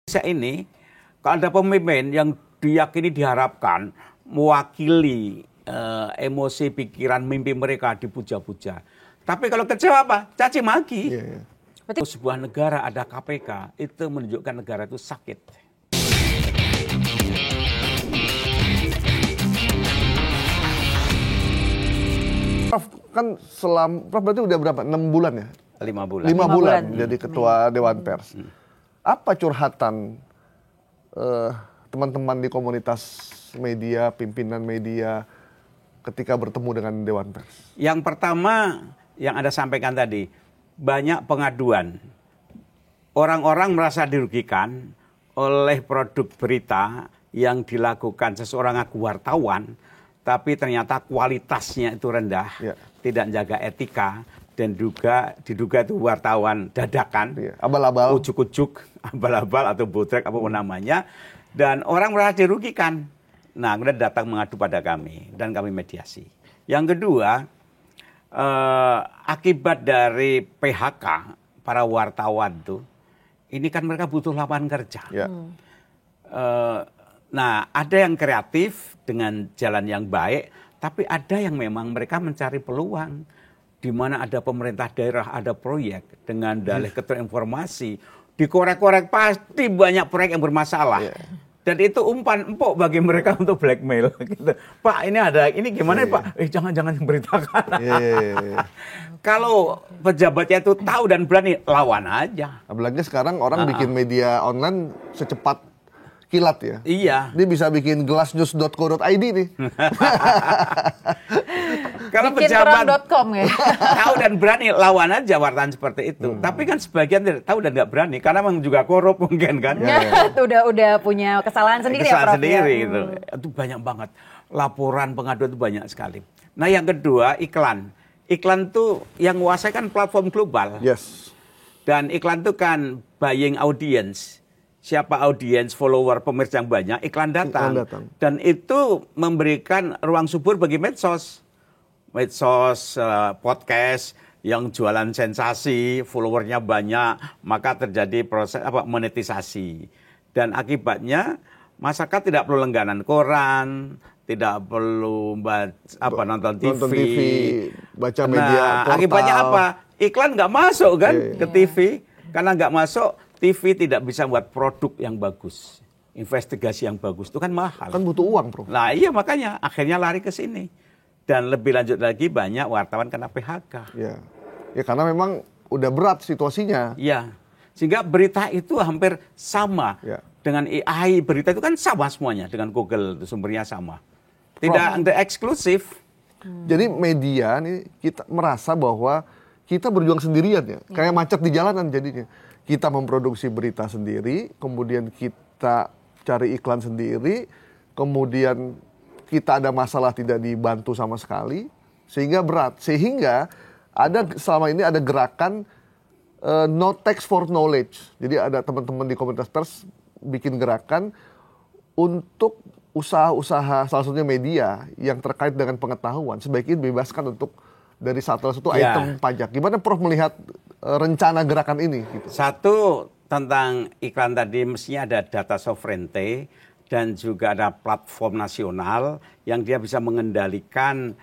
Ini kalau ada pemimpin yang diyakini diharapkan mewakili emosi, pikiran, mimpi mereka dipuja-puja. Tapi kalau kecewa apa? Caci maki. Sebuah negara ada KPK, itu menunjukkan negara itu sakit. Prof, kan Prof berarti udah berapa? 6 bulan ya? 5 bulan. 5 bulan jadi ketua Dewan Pers. Apa curhatan teman-teman di komunitas media, pimpinan media ketika bertemu dengan Dewan Pers? Yang pertama yang Anda sampaikan tadi, banyak pengaduan. Orang-orang merasa dirugikan oleh produk berita yang dilakukan seseorang ngaku wartawan, tapi ternyata kualitasnya itu rendah, tidak jaga etika, dan diduga itu wartawan dadakan, abal-abal, ujuk-ujuk, abal-abal atau botrek apapun namanya, dan orang merasa dirugikan. Nah, kemudian datang mengadu pada kami dan kami mediasi. Yang kedua, akibat dari PHK para wartawan tuh, ini kan mereka butuh lapangan kerja. Nah, ada yang kreatif dengan jalan yang baik, tapi ada yang memang mereka mencari peluang. Di mana ada pemerintah daerah, ada proyek dengan dalih ketua informasi, dikorek-korek pasti banyak proyek yang bermasalah. Dan itu umpan empuk bagi mereka untuk blackmail. Gitu. Pak, ini ada, ini gimana Pak? Jangan beritakan. Kalau pejabatnya itu tahu dan berani, lawan aja. Apalagi sekarang orang bikin media online secepat kilat ya. Iya. Dia bisa bikin glassnews.co.id nih. Kalau pejabat tahu dan berani, lawan aja wartawan seperti itu. Tapi kan sebagian tidak tahu dan nggak berani karena memang juga korup mungkin kan. Itu udah punya kesalahan sendiri ya, Prof. Sendiri gitu. Itu banyak banget. Laporan pengaduan itu banyak sekali. Nah, yang kedua iklan. Iklan tuh yang menguasai kan platform global. Dan iklan tuh kan buying audience. Siapa audiens, follower, pemirsa yang banyak, iklan datang. Dan itu memberikan ruang subur bagi medsos. Medsos, podcast yang jualan sensasi, followernya banyak, maka terjadi proses monetisasi. Dan akibatnya masyarakat tidak perlu langganan koran, tidak perlu nonton TV, baca media portal. Akibatnya apa? Iklan nggak masuk kan ke TV, karena nggak masuk. TV tidak bisa buat produk yang bagus, investigasi yang bagus itu kan mahal. Kan butuh uang, Bro. Nah iya, makanya akhirnya lari ke sini. Dan lebih lanjut lagi banyak wartawan kena PHK. Ya karena memang udah berat situasinya. Iya, sehingga berita itu hampir sama dengan AI. Berita itu kan sama semuanya dengan Google, sumbernya sama. Tidak eksklusif. Jadi media nih kita merasa bahwa kita berjuang sendirian ya, kayak macet di jalanan jadinya. Kita memproduksi berita sendiri, kemudian kita cari iklan sendiri, kemudian kita ada masalah tidak dibantu sama sekali, sehingga berat. Sehingga selama ini ada gerakan no text for knowledge. Jadi ada teman-teman di komunitas pers bikin gerakan untuk usaha-usaha salah satunya media yang terkait dengan pengetahuan sebaiknya dibebaskan untuk dari satu item pajak. Gimana Prof melihat rencana gerakan ini? Gitu? Satu, tentang iklan tadi mestinya ada data sovereignty dan juga ada platform nasional yang dia bisa mengendalikan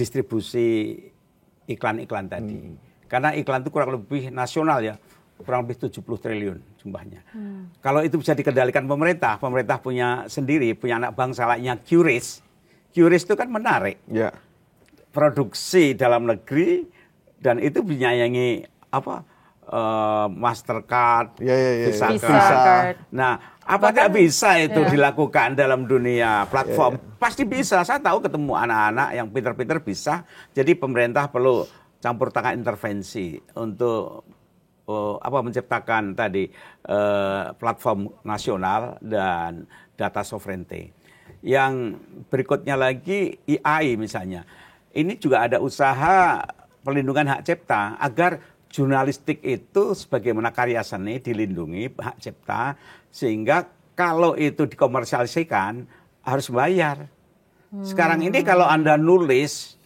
distribusi iklan-iklan tadi. Karena iklan itu kurang lebih nasional ya, kurang lebih 70 triliun jumlahnya. Kalau itu bisa dikendalikan pemerintah punya sendiri, punya anak bangsa lainnya QRIS. QRIS itu kan menarik. Produksi dalam negeri dan itu menyayangi Mastercard, Visa Card. Nah, apa tidak bisa itu dilakukan dalam dunia platform? Pasti bisa. Saya tahu ketemu anak-anak yang pinter-pinter bisa. Jadi pemerintah perlu campur tangan intervensi untuk menciptakan tadi platform nasional dan data sovereignty. Yang berikutnya lagi AI misalnya. Ini juga ada usaha perlindungan hak cipta agar jurnalistik itu sebagaimana karya seni dilindungi hak cipta sehingga kalau itu dikomersialisikan harus bayar. Sekarang ini kalau Anda nulis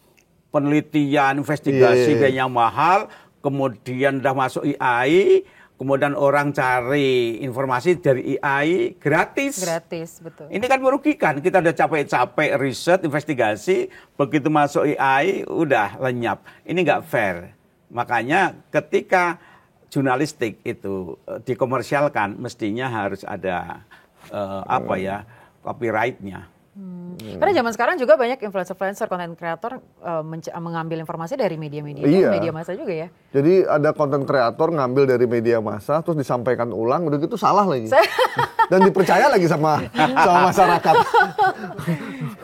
penelitian, investigasi kayaknya mahal, kemudian udah masuk AI, kemudian orang cari informasi dari AI gratis. Gratis, betul. Ini kan merugikan. Kita udah capek-capek riset, investigasi, begitu masuk AI udah lenyap. Ini nggak fair. Makanya ketika jurnalistik itu dikomersialkan, mestinya harus ada copyright-nya. Karena zaman sekarang juga banyak influencer, content creator mengambil informasi dari media-media, media massa juga ya. Jadi ada content creator ngambil dari media massa, terus disampaikan ulang, udah gitu salah lagi. Dan dipercaya lagi sama masyarakat.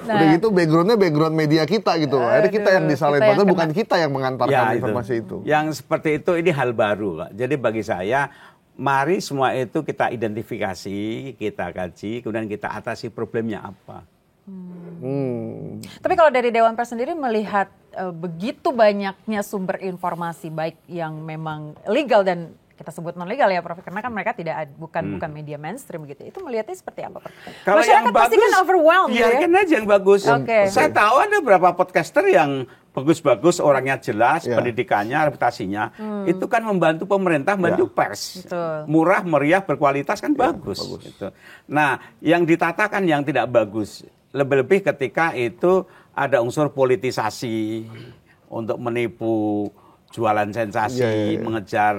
Udah gitu background media kita gitu. Akhirnya kita yang disalahin, padahal bukan kita yang mengantarkan informasi itu. Yang seperti itu ini hal baru, Pak. Jadi bagi saya, mari semua itu kita identifikasi, kita kaji, kemudian kita atasi problemnya apa. Tapi kalau dari Dewan Pers sendiri melihat begitu banyaknya sumber informasi baik yang memang legal dan kita sebut non legal ya Prof, karena kan mereka bukan media mainstream gitu. Itu melihatnya seperti apa, Prof? Kalau masyarakat yang pasti bagus, kan overwhelmed biarkan aja yang bagus. Saya tahu ada beberapa podcaster yang bagus-bagus, orangnya jelas, pendidikannya, reputasinya. Itu kan membantu pemerintah, membantu pers. Betul. Murah, meriah, berkualitas kan bagus. Gitu. Nah, yang ditatakan yang tidak bagus. Lebih-lebih ketika itu ada unsur politisasi untuk menipu, jualan sensasi, mengejar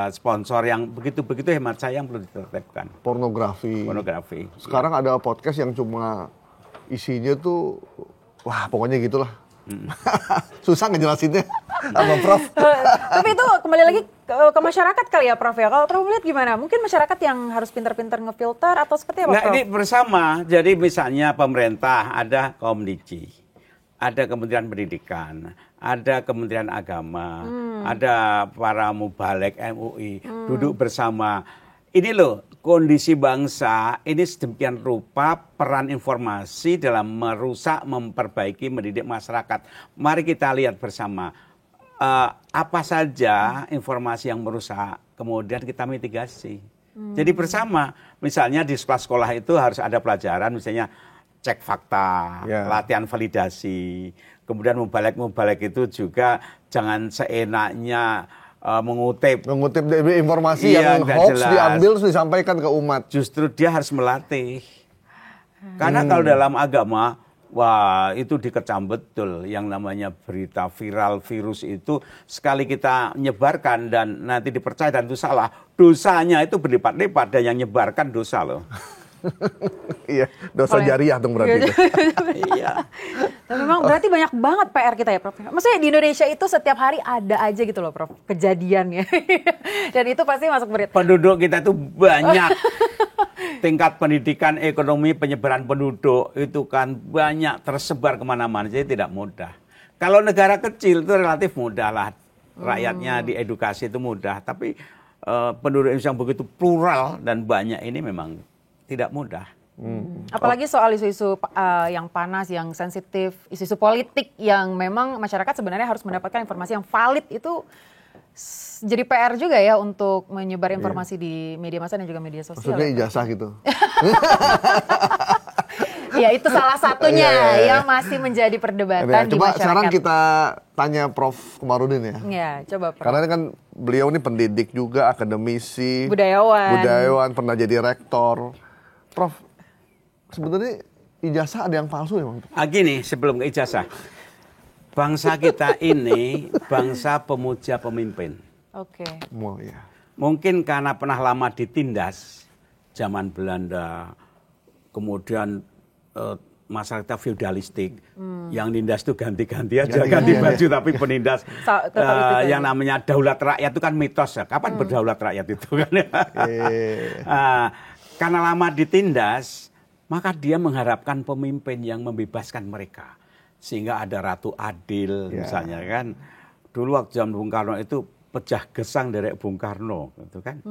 sponsor yang begitu-begitu hemat saya yang perlu ditertibkan. Pornografi. Sekarang ada podcast yang cuma isinya tuh, wah pokoknya gitulah. Susah ngejelasinnya sama Prof. Tapi itu kembali lagi ke masyarakat kali ya Prof ya. Kalau Prof melihat gimana? Mungkin masyarakat yang harus pintar-pintar ngefilter atau seperti apa Prof? Nah ini bersama. Jadi misalnya pemerintah ada Komdiji, ada Kementerian Pendidikan, ada Kementerian Agama, ada para mubalek MUI duduk bersama. Ini loh kondisi bangsa ini sedemikian rupa peran informasi dalam merusak, memperbaiki, mendidik masyarakat. Mari kita lihat bersama apa saja informasi yang merusak, kemudian kita mitigasi. Jadi bersama, misalnya di sekolah itu harus ada pelajaran, misalnya cek fakta, latihan validasi, kemudian mubalek itu juga jangan seenaknya mengutip informasi yang hoax jelas. Diambil terus disampaikan ke umat. Justru dia harus melatih. Karena kalau dalam agama, wah itu dikecam betul yang namanya berita viral virus itu sekali kita menyebarkan dan nanti dipercaya dan itu salah, dosanya itu berlipat-lipat dan yang menyebarkan dosa loh. Iya, dosa jariah dong berarti. Iya. Nah, memang berarti banyak banget PR kita ya Prof. Maksudnya di Indonesia itu setiap hari ada aja gitu loh Prof, kejadiannya. Dan itu pasti masuk berita. Penduduk kita tuh banyak. Tingkat pendidikan, ekonomi, penyebaran penduduk itu kan banyak tersebar kemana-mana, jadi tidak mudah. Kalau negara kecil itu relatif mudah lah, rakyatnya diedukasi itu mudah. Tapi penduduk Indonesia yang begitu plural dan banyak ini memang tidak mudah. Apalagi soal isu-isu yang panas, yang sensitif, isu-isu politik yang memang masyarakat sebenarnya harus mendapatkan informasi yang valid itu jadi PR juga ya untuk menyebar informasi di media massa dan juga media sosial. Maksudnya ijazah gitu. Ya itu salah satunya yang masih menjadi perdebatan di coba masyarakat. Sekarang kita tanya Prof Komarudin ya. Ya, coba Prof. Karena kan beliau ini pendidik juga, akademisi, budayawan, pernah jadi rektor. Prof, sebenarnya ijazah ada yang palsu ya Bang? Gini, sebelum ke ijazah. Bangsa kita ini bangsa pemuja pemimpin. Oke. Mungkin karena pernah lama ditindas, zaman Belanda, kemudian masyarakat feudalistik, yang nindas itu ganti-ganti aja, ganti baju tapi penindas. Yang namanya daulat rakyat itu kan mitos ya. Kapan berdaulat rakyat itu kan? Karena lama ditindas, maka dia mengharapkan pemimpin yang membebaskan mereka. Sehingga ada Ratu Adil misalnya kan. Dulu waktu zaman Bung Karno itu pecah gesang dari Bung Karno. Gitu kan.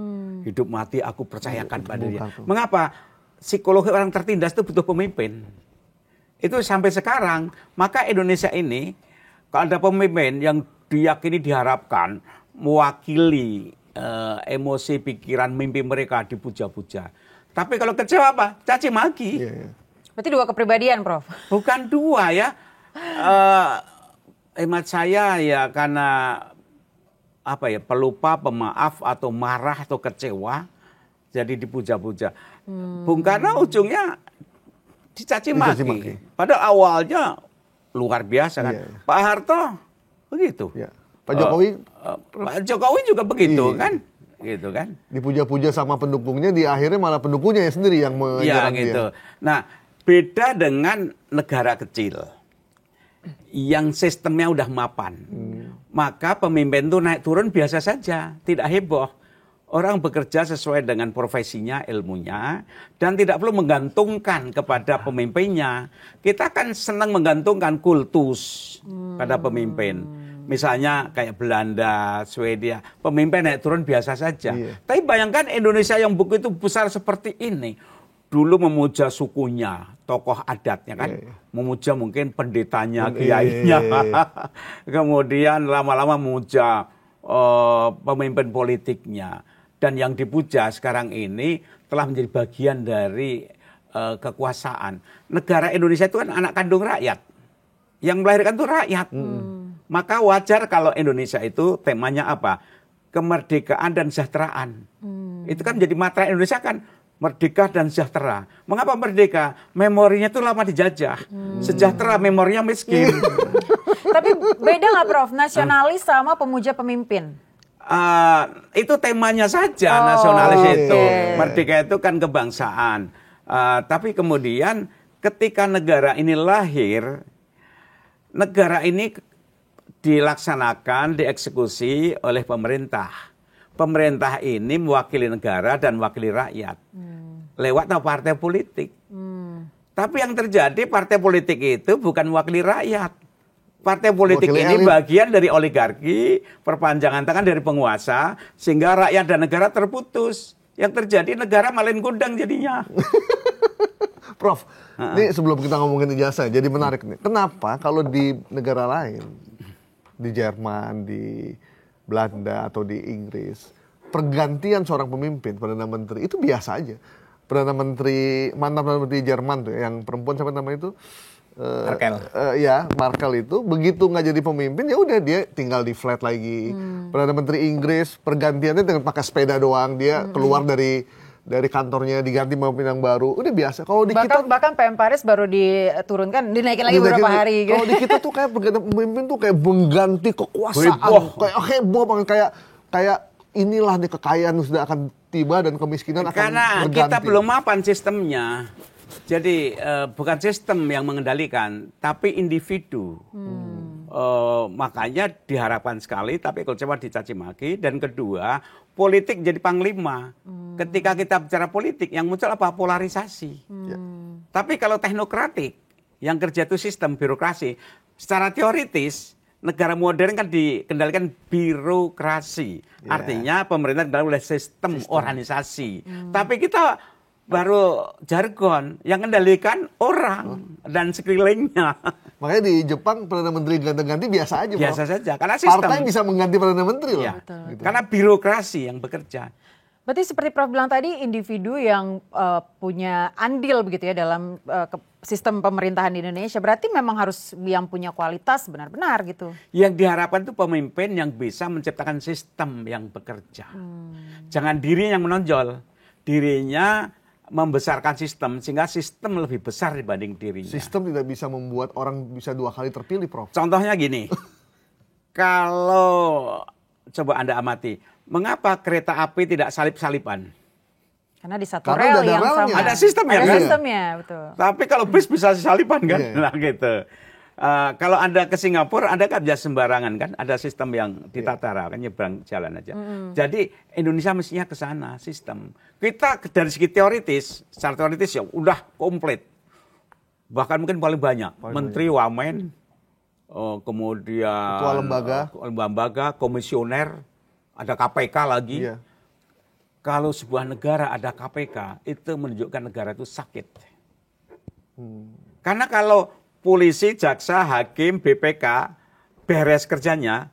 Hidup mati aku percayakan pada dia. Mengapa? Psikologi orang tertindas itu butuh pemimpin. Itu sampai sekarang. Maka Indonesia ini, kalau ada pemimpin yang diyakini diharapkan mewakili emosi, pikiran, mimpi mereka dipuja-puja. Tapi kalau kecewa apa? Caci maki. Berarti dua kepribadian, Prof? Bukan dua ya. Hemat saya ya karena pelupa, pemaaf atau marah atau kecewa, jadi dipuja-puja. Bung Karno ujungnya dicaci maki. Padahal awalnya luar biasa kan. Iya. Pak Harto begitu. Ya. Pak Jokowi Pak Jokowi juga begitu kan. Gitu kan. Dipuja-puja sama pendukungnya, di akhirnya malah pendukungnya sendiri yang menyerang gitu. dia. Nah, beda dengan negara kecil yang sistemnya udah mapan. Maka pemimpin itu naik turun biasa saja, tidak heboh. Orang bekerja sesuai dengan profesinya, ilmunya, dan tidak perlu menggantungkan kepada pemimpinnya. Kita kan senang menggantungkan kultus pada pemimpin. Misalnya kayak Belanda, Swedia, pemimpin naik turun biasa saja. Iya. Tapi bayangkan Indonesia yang begitu besar seperti ini. Dulu memuja sukunya, tokoh adatnya kan. Iya. Memuja mungkin pendetanya, kiainya. Kemudian lama-lama memuja pemimpin politiknya. Dan yang dipuja sekarang ini telah menjadi bagian dari kekuasaan. Negara Indonesia itu kan anak kandung rakyat. Yang melahirkan itu rakyat. Maka wajar kalau Indonesia itu temanya apa? Kemerdekaan dan kesejahteraan. Itu kan menjadi matra Indonesia kan merdeka dan sejahtera. Mengapa merdeka? Memorinya itu lama dijajah. Sejahtera memorinya miskin. Tapi beda nggak Prof? Nasionalis sama pemuja pemimpin? Itu temanya saja nasionalis itu. Merdeka itu kan kebangsaan. Tapi kemudian ketika negara ini lahir, negara ini dilaksanakan, dieksekusi oleh pemerintah. Pemerintah ini mewakili negara dan mewakili rakyat. Lewat partai politik. Tapi yang terjadi partai politik itu bukan mewakili rakyat. Partai politik ini bagian dari oligarki, perpanjangan tangan dari penguasa, sehingga rakyat dan negara terputus. Yang terjadi negara malin kundang jadinya. Prof, ini sebelum kita ngomongin ijazah, jadi menarik nih. Kenapa kalau di negara lain, di Jerman, di Belanda, atau di Inggris, pergantian seorang pemimpin, Perdana Menteri, itu biasa aja. Mantan Perdana Menteri Jerman tuh, yang perempuan siapa namanya itu? Merkel. Ya, Merkel itu begitu nggak jadi pemimpin, ya udah dia tinggal di flat lagi. Perdana Menteri Inggris pergantiannya dengan pakai sepeda doang, dia keluar dari kantornya, diganti pemimpin yang baru, udah biasa. Kalau di bahkan PM Paris baru diturunkan, dinaikin lagi beberapa hari. Kalau di kita tuh kayak pemimpin tuh kayak mengganti kekuasaan, kayak heboh banget, kayak inilah nih kekayaan sudah akan tiba dan kemiskinan akan berganti. Karena kita belum mapan sistemnya. Jadi bukan sistem yang mengendalikan, tapi individu. Makanya diharapkan sekali, tapi kalau coba dicaci maki. Dan kedua, politik jadi panglima. Ketika kita bicara politik, yang muncul apa? Polarisasi. Tapi kalau teknokratik, yang kerja itu sistem birokrasi. Secara teoritis, negara modern kan dikendalikan birokrasi. Artinya pemerintah dikendalikan oleh sistem organisasi. Tapi kita baru jargon yang kendalikan orang dan sekelilingnya. Makanya di Jepang Perdana Menteri ganti-ganti biasa aja. Biasa saja, karena sistem. Partai bisa mengganti Perdana Menteri loh. Ya, gitu. Karena birokrasi yang bekerja. Berarti seperti Prof bilang tadi, individu yang punya andil begitu ya dalam sistem pemerintahan di Indonesia, berarti memang harus yang punya kualitas benar-benar gitu. Yang diharapkan itu pemimpin yang bisa menciptakan sistem yang bekerja. Jangan dirinya yang menonjol, dirinya membesarkan sistem sehingga sistem lebih besar dibanding dirinya. Sistem tidak bisa membuat orang bisa 2 kali terpilih, Prof. Contohnya gini, kalau coba Anda amati, mengapa kereta api tidak salip-salipan? Karena di satu rel yang sama. Ada sistemnya kan? Ada sistemnya, betul. Tapi kalau bis bisa salipan kan? Nah gitu. Kalau Anda ke Singapura, Anda kan bisa sembarangan kan? Ada sistem yang ditata kan, nyebrang jalan aja. Jadi Indonesia mestinya ke sana sistem. Kita dari segi teoritis, secara teoritis ya udah komplit. Bahkan mungkin paling banyak. Menteri, wamen, kemudian ketua lembaga, komisioner, ada KPK lagi. Iya. Kalau sebuah negara ada KPK, itu menunjukkan negara itu sakit. Karena kalau polisi, jaksa, hakim, BPK beres kerjanya,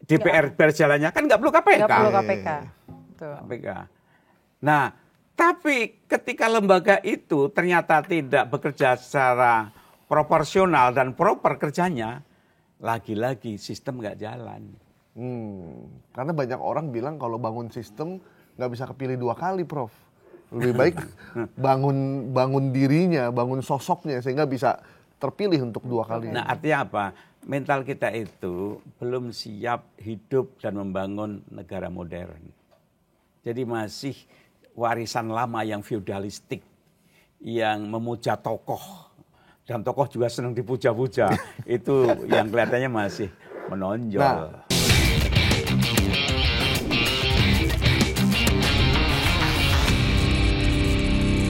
DPR beres jalannya, kan nggak perlu KPK. Nggak perlu KPK. KPK. Nah, tapi ketika lembaga itu ternyata tidak bekerja secara proporsional dan proper kerjanya, lagi-lagi sistem nggak jalan. Karena banyak orang bilang kalau bangun sistem nggak bisa kepilih 2 kali, Prof. Lebih baik bangun dirinya, bangun sosoknya sehingga bisa terpilih untuk 2 kali. Nah, artinya apa? Mental kita itu belum siap hidup dan membangun negara modern. Jadi masih warisan lama yang feudalistik, yang memuja tokoh. Dan tokoh juga senang dipuja-puja. Itu yang kelihatannya masih menonjol. Nah.